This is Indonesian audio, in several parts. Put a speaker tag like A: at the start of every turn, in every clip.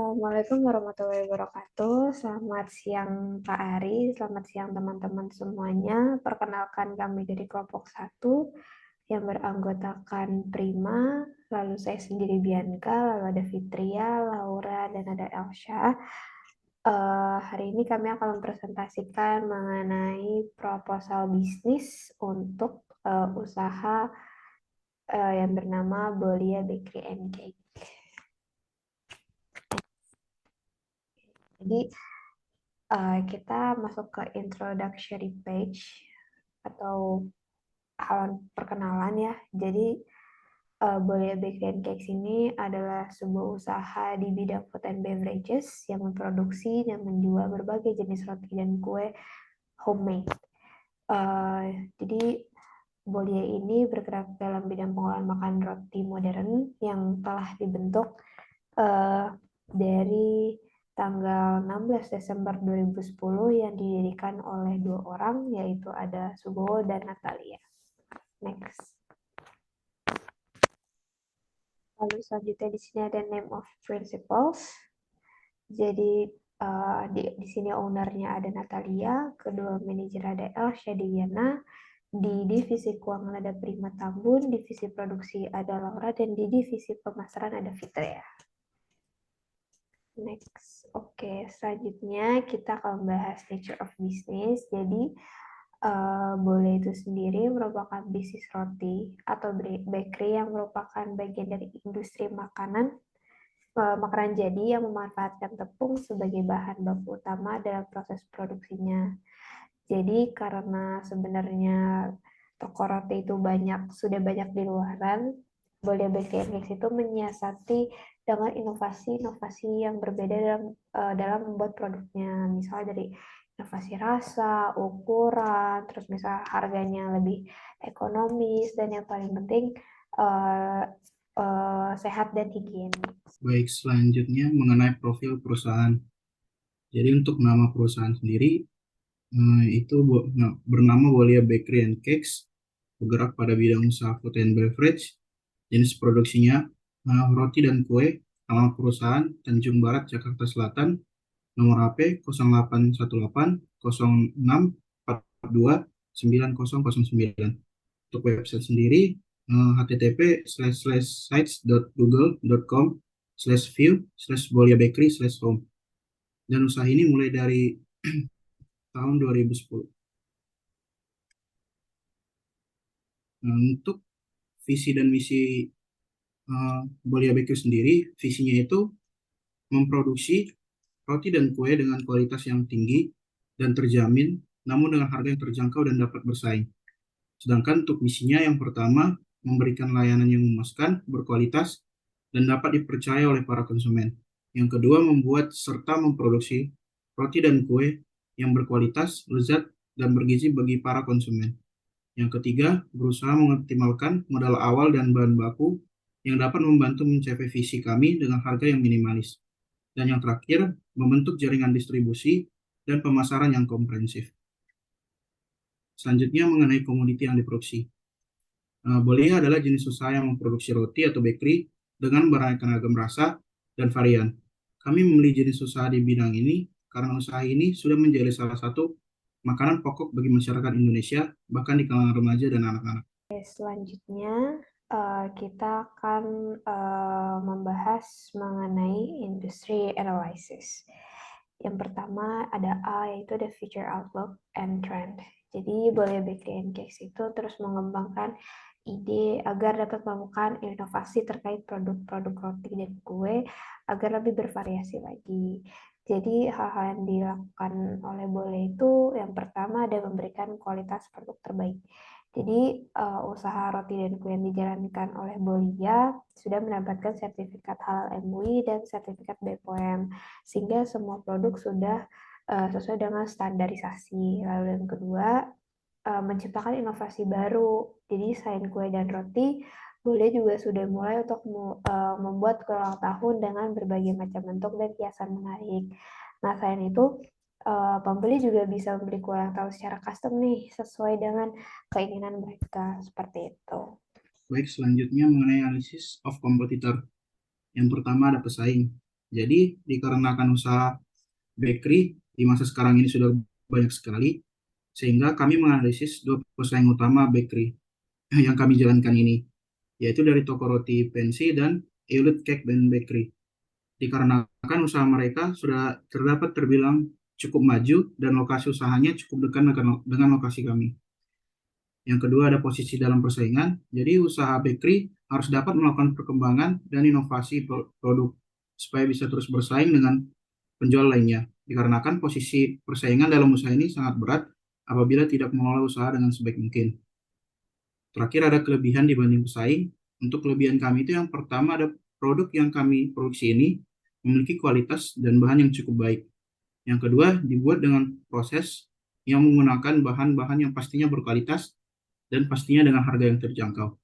A: Assalamualaikum warahmatullahi wabarakatuh. Selamat siang Pak Ari, selamat siang teman-teman semuanya. Perkenalkan kami dari kelompok satu yang beranggotakan Prima, lalu saya sendiri Bianca, lalu ada Fitria, Laura, dan ada Elsha. Hari ini kami akan mempresentasikan mengenai proposal bisnis untuk usaha yang bernama Bolia Bakery and Cake. Jadi kita masuk ke introductory page atau halaman perkenalan ya. Jadi Bolia Bakery and Cakes ini adalah sebuah usaha di bidang food and beverages yang memproduksi dan menjual berbagai jenis roti dan kue homemade. Jadi Bolia ini bergerak dalam bidang pengolahan makan roti modern yang telah dibentuk dari tanggal 16 Desember 2010 yang didirikan oleh dua orang, yaitu ada Subowo dan Natalia. Next. Lalu selanjutnya di sini ada name of principals. Jadi di sini ownernya ada Natalia, kedua manajer ada Elsha Diana, di divisi keuangan ada Prima Tambun, divisi produksi ada Laura, dan di divisi pemasaran ada Fitria. Next, oke. Selanjutnya kita akan membahas nature of business. Jadi, Bolia itu sendiri merupakan bisnis roti atau bakery yang merupakan bagian dari industri makanan jadi yang memanfaatkan tepung sebagai bahan baku utama dalam proses produksinya. Jadi karena sebenarnya toko roti itu sudah banyak di luaran, Bolia Bakery and Cakes itu menyiasati dengan inovasi-inovasi yang berbeda dalam membuat produknya. Misalnya dari inovasi rasa, ukuran, terus misal harganya lebih ekonomis, dan yang paling penting sehat dan higienis.
B: Baik, selanjutnya mengenai profil perusahaan. Jadi untuk nama perusahaan sendiri itu bernama Bolia Bakery and Cakes, bergerak pada bidang usaha food and beverage. Jenis produksinya roti dan kue. Nama perusahaan Tanjung Barat, Jakarta Selatan. Nomor HP 0818 06 42 9009. Untuk website sendiri http://sites.google.com/view/bolia-bakery/home. Dan usaha ini mulai dari tahun 2010. Nah, untuk visi dan misi Bolia Bakery sendiri, visinya itu memproduksi roti dan kue dengan kualitas yang tinggi dan terjamin, namun dengan harga yang terjangkau dan dapat bersaing. Sedangkan untuk misinya yang pertama, memberikan layanan yang memuaskan, berkualitas, dan dapat dipercaya oleh para konsumen. Yang kedua, membuat serta memproduksi roti dan kue yang berkualitas, lezat, dan bergizi bagi para konsumen. Yang ketiga, berusaha mengoptimalkan modal awal dan bahan baku yang dapat membantu mencapai visi kami dengan harga yang minimalis. Dan yang terakhir, membentuk jaringan distribusi dan pemasaran yang komprehensif. Selanjutnya mengenai komoditi yang diproduksi. Bolia adalah jenis usaha yang memproduksi roti atau bakery dengan beraneka ragam rasa dan varian. Kami memilih jenis usaha di bidang ini karena usaha ini sudah menjadi salah satu makanan pokok bagi masyarakat Indonesia, bahkan di kalangan remaja dan anak-anak.
A: Selanjutnya, kita akan membahas mengenai industry analysis. Yang pertama ada A, yaitu the future outlook and trend. Jadi, Bolia Bakery and Cakes itu terus mengembangkan ide agar dapat melakukan inovasi terkait produk-produk roti dan kue agar lebih bervariasi lagi. Jadi hal-hal yang dilakukan oleh Bolia itu yang pertama ada memberikan kualitas produk terbaik. Jadi usaha roti dan kue yang dijalankan oleh Bolia sudah mendapatkan sertifikat halal MUI dan sertifikat BPOM sehingga semua produk sudah sesuai dengan standarisasi. Lalu yang kedua menciptakan inovasi baru. Jadi selain kue dan roti, Bolia juga sudah mulai untuk membuat kue ulang tahun dengan berbagai macam bentuk dan hiasan menarik. Nah, selain itu, pembeli juga bisa membeli kue ulang tahun secara custom nih, sesuai dengan keinginan mereka, seperti itu.
B: Baik, selanjutnya mengenai analisis of competitor. Yang pertama ada pesaing. Jadi, dikarenakan usaha bakery di masa sekarang ini sudah banyak sekali, sehingga kami menganalisis dua pesaing utama bakery yang kami jalankan ini, yaitu dari toko roti pensi dan Eulet Cake and Bakery. Dikarenakan usaha mereka sudah terdapat terbilang cukup maju dan lokasi usahanya cukup dekat dengan lokasi kami. Yang kedua ada posisi dalam persaingan, jadi usaha bakery harus dapat melakukan perkembangan dan inovasi produk supaya bisa terus bersaing dengan penjual lainnya. Dikarenakan posisi persaingan dalam usaha ini sangat berat apabila tidak mengelola usaha dengan sebaik mungkin. Terakhir ada kelebihan dibanding pesaing. Untuk kelebihan kami itu yang pertama ada produk yang kami produksi ini memiliki kualitas dan bahan yang cukup baik. Yang kedua dibuat dengan proses yang menggunakan bahan-bahan yang pastinya berkualitas dan pastinya dengan harga yang terjangkau.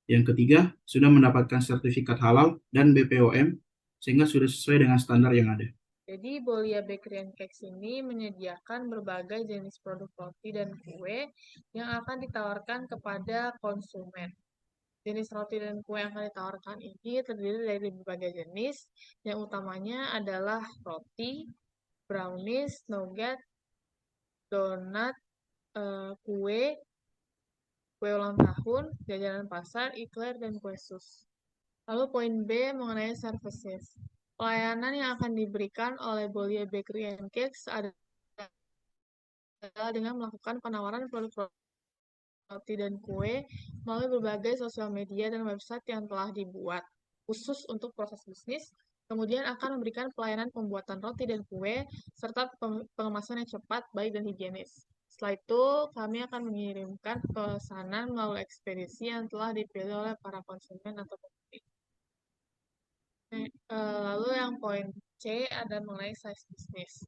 B: Yang ketiga sudah mendapatkan sertifikat halal dan BPOM sehingga sudah sesuai dengan standar yang ada.
C: Jadi, Bolia Bakery and Cakes ini menyediakan berbagai jenis produk roti dan kue yang akan ditawarkan kepada konsumen. Jenis roti dan kue yang akan ditawarkan ini terdiri dari berbagai jenis, yang utamanya adalah roti, brownies, nougat, donat, kue, kue ulang tahun, jajanan pasar, eclair, dan kue sus. Lalu poin B mengenai services. Pelayanan yang akan diberikan oleh Bolia Bakery and Cakes adalah dengan melakukan penawaran produk roti dan kue melalui berbagai sosial media dan website yang telah dibuat khusus untuk proses bisnis, kemudian akan memberikan pelayanan pembuatan roti dan kue, serta pengemasan yang cepat, baik, dan higienis. Setelah itu, kami akan mengirimkan pesanan melalui ekspedisi yang telah dipilih oleh para konsumen atau pembeli. Lalu yang poin C ada mengenai size bisnis.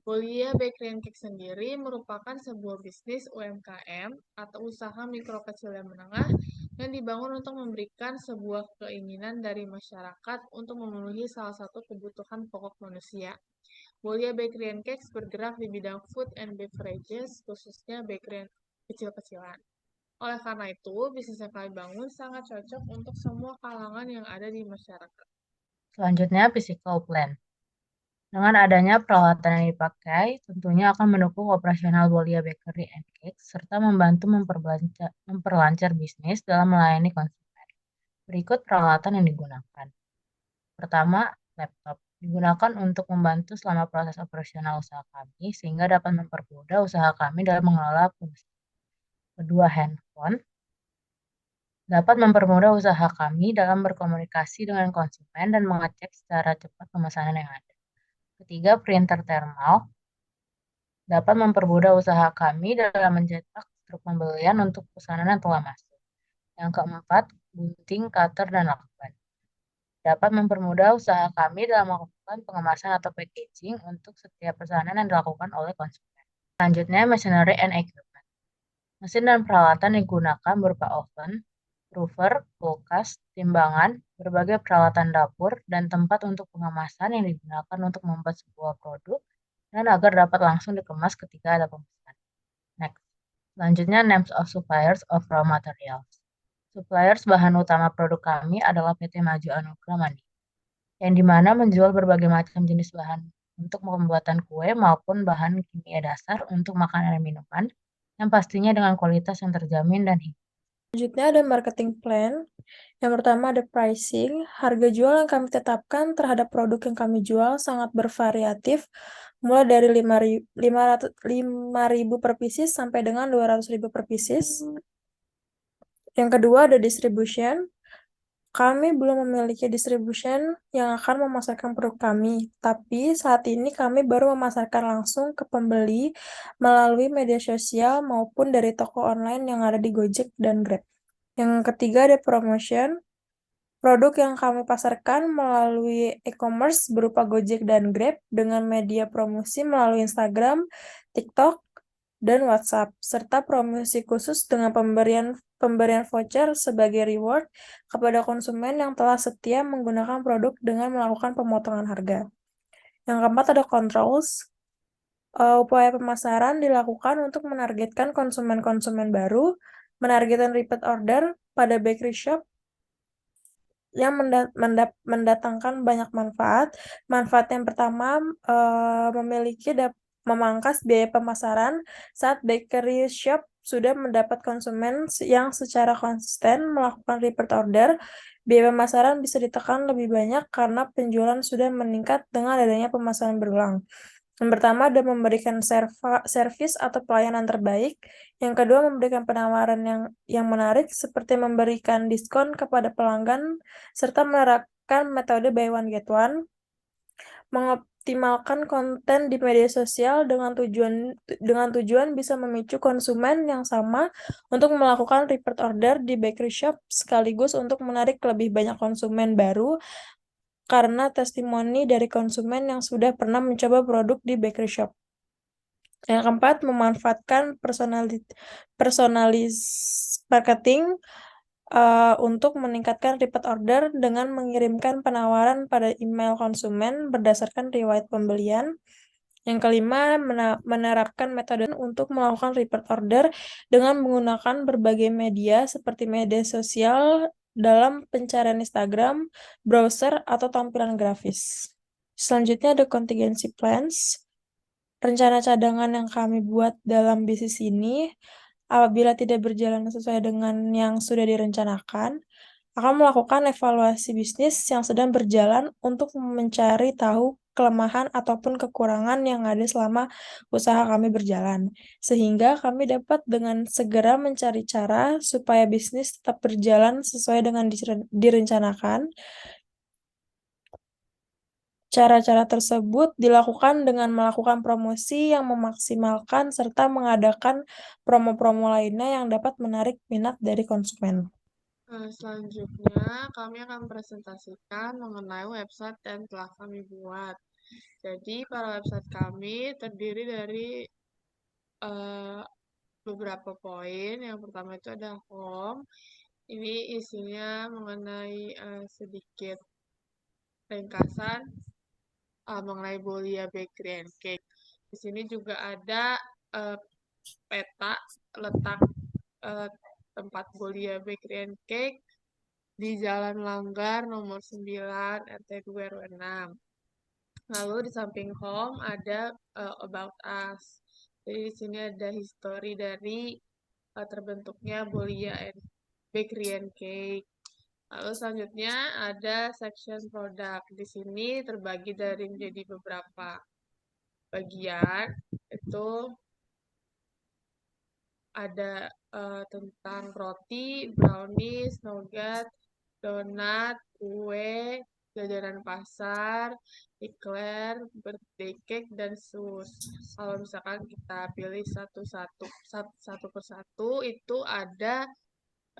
C: Bolia Bakery and Cake sendiri merupakan sebuah bisnis UMKM atau usaha mikro kecil dan menengah yang dibangun untuk memberikan sebuah keinginan dari masyarakat untuk memenuhi salah satu kebutuhan pokok manusia. Bolia Bakery and Cakes bergerak di bidang food and beverages, khususnya bakery kecil-kecilan. Oleh karena itu, bisnis yang kami bangun sangat cocok untuk semua kalangan yang ada di masyarakat.
D: Selanjutnya, physical plan. Dengan adanya peralatan yang dipakai, tentunya akan mendukung operasional Bolia Bakery and Cakes, serta membantu memperlancar bisnis dalam melayani konsumen. Berikut peralatan yang digunakan. Pertama, laptop. Digunakan untuk membantu selama proses operasional usaha kami, sehingga dapat mempermudah usaha kami dalam mengelola fungsi. Kedua, handphone. Dapat mempermudah usaha kami dalam berkomunikasi dengan konsumen dan mengecek secara cepat pemesanan yang ada. Ketiga, printer thermal dapat mempermudah usaha kami dalam mencetak struk pembelian untuk pesanan yang telah masuk. Yang keempat, gunting, cutter, dan lakban dapat mempermudah usaha kami dalam melakukan pengemasan atau packaging untuk setiap pesanan yang dilakukan oleh konsumen. Selanjutnya, machinery and equipment. Mesin dan peralatan digunakan berupa oven, prover, kulkas, timbangan, berbagai peralatan dapur, dan tempat untuk pengemasan yang digunakan untuk membuat sebuah produk dan agar dapat langsung dikemas ketika ada pemesanan. Next. Selanjutnya, names of suppliers of raw materials. Suppliers bahan utama produk kami adalah PT Maju Anugrah Mandi, yang dimana menjual berbagai macam jenis bahan untuk pembuatan kue maupun bahan kimia dasar untuk makanan dan minuman, yang pastinya dengan kualitas yang terjamin dan higienis.
E: Selanjutnya ada marketing plan. Yang pertama ada pricing. Harga jual yang kami tetapkan terhadap produk yang kami jual sangat bervariatif, mulai dari 5.000 per pieces sampai dengan 200.000 per pieces. Yang kedua ada distribution. Kami belum memiliki distribution yang akan memasarkan produk kami, tapi saat ini kami baru memasarkan langsung ke pembeli melalui media sosial maupun dari toko online yang ada di Gojek dan Grab. Yang ketiga ada promotion. Produk yang kami pasarkan melalui e-commerce berupa Gojek dan Grab dengan media promosi melalui Instagram, TikTok, dan WhatsApp, serta promosi khusus dengan pemberian voucher sebagai reward kepada konsumen yang telah setia menggunakan produk dengan melakukan pemotongan harga. Yang keempat ada controls. Upaya pemasaran dilakukan untuk menargetkan konsumen-konsumen baru, menargetkan repeat order pada bakery shop, yang mendatangkan banyak manfaat. Manfaat yang pertama, memangkas biaya pemasaran saat bakery shop sudah mendapat konsumen yang secara konsisten melakukan repeat order. Biaya pemasaran bisa ditekan lebih banyak karena penjualan sudah meningkat dengan adanya pemasaran berulang. Yang pertama ada memberikan servis atau pelayanan terbaik. Yang kedua memberikan penawaran yang menarik seperti memberikan diskon kepada pelanggan serta menerapkan metode buy one get one. Mengoptimalkan konten di media sosial dengan tujuan bisa memicu konsumen yang sama untuk melakukan repeat order di bakery shop sekaligus untuk menarik lebih banyak konsumen baru karena testimoni dari konsumen yang sudah pernah mencoba produk di bakery shop. Yang keempat, memanfaatkan personalis marketing untuk meningkatkan repeat order dengan mengirimkan penawaran pada email konsumen berdasarkan riwayat pembelian. Yang kelima, menerapkan metode untuk melakukan repeat order dengan menggunakan berbagai media seperti media sosial dalam pencarian Instagram, browser, atau tampilan grafis. Selanjutnya ada contingency plans. Rencana cadangan yang kami buat dalam bisnis ini, apabila tidak berjalan sesuai dengan yang sudah direncanakan, akan melakukan evaluasi bisnis yang sedang berjalan untuk mencari tahu kelemahan ataupun kekurangan yang ada selama usaha kami berjalan, sehingga kami dapat dengan segera mencari cara supaya bisnis tetap berjalan sesuai dengan direncanakan. Cara-cara tersebut dilakukan dengan melakukan promosi yang memaksimalkan serta mengadakan promo-promo lainnya yang dapat menarik minat dari konsumen.
C: Selanjutnya, kami akan presentasikan mengenai website yang telah kami buat. Jadi, para website kami terdiri dari beberapa poin. Yang pertama itu ada home. Ini isinya mengenai sedikit ringkasan mengenai Bolia Bakery and Cake. Di sini juga ada peta letak tempat Bolia Bakery and Cake di Jalan Langgar nomor 9 RT 2 RW 6. Lalu di samping home ada about us. Jadi di sini ada history dari terbentuknya Bolia Bakery and Cake. Lalu selanjutnya ada section produk. Di sini terbagi dari menjadi beberapa bagian. Itu ada tentang roti, brownies, nougat, donat, kue, jajanan pasar, eclair, birthday cake, dan sus. Kalau misalkan kita pilih satu persatu, itu ada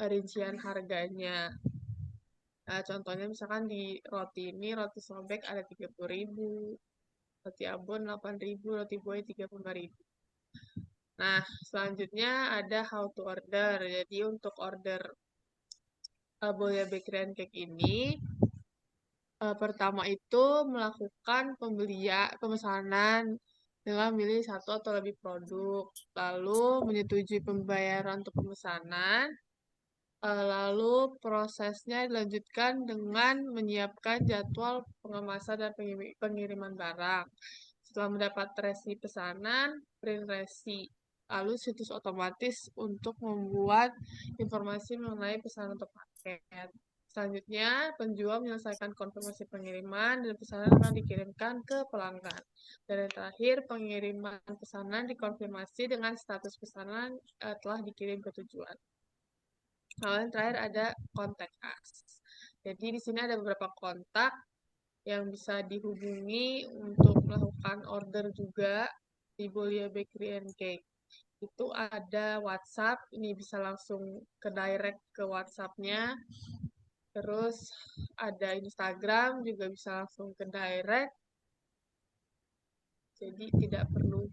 C: rincian harganya. Nah, contohnya misalkan di roti ini, roti sobek ada 30.000, roti abon 8.000, roti buaya 35.000. Nah, selanjutnya ada how to order. Jadi untuk order Bolia Bakery and Cake ini, pertama itu melakukan pemesanan dengan memilih satu atau lebih produk, lalu menyetujui pembayaran untuk pemesanan, lalu prosesnya dilanjutkan dengan menyiapkan jadwal pengemasan dan pengiriman barang. Setelah mendapat resi pesanan, print resi. Lalu situs otomatis untuk membuat informasi mengenai pesanan untuk paket. Selanjutnya, penjual menyelesaikan konfirmasi pengiriman dan pesanan akan dikirimkan ke pelanggan. Dan yang terakhir, pengiriman pesanan dikonfirmasi dengan status pesanan telah dikirim ke tujuan. Lalu yang terakhir ada contact us. Jadi di sini ada beberapa kontak yang bisa dihubungi untuk melakukan order juga di Bolia Bakery and Cake. Itu ada WhatsApp, ini bisa langsung ke direct ke WhatsApp-nya. Terus ada Instagram, juga bisa langsung ke direct. Jadi tidak perlu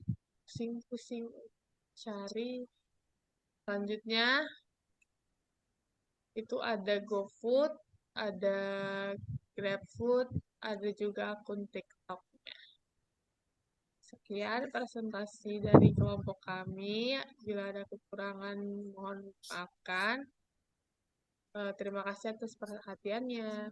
C: pusing-pusing cari. Selanjutnya, itu ada GoFood, ada GrabFood, ada juga akun TikTok. Sekian presentasi dari kelompok kami. Bila ada kekurangan, mohon maafkan. Terima kasih atas perhatiannya.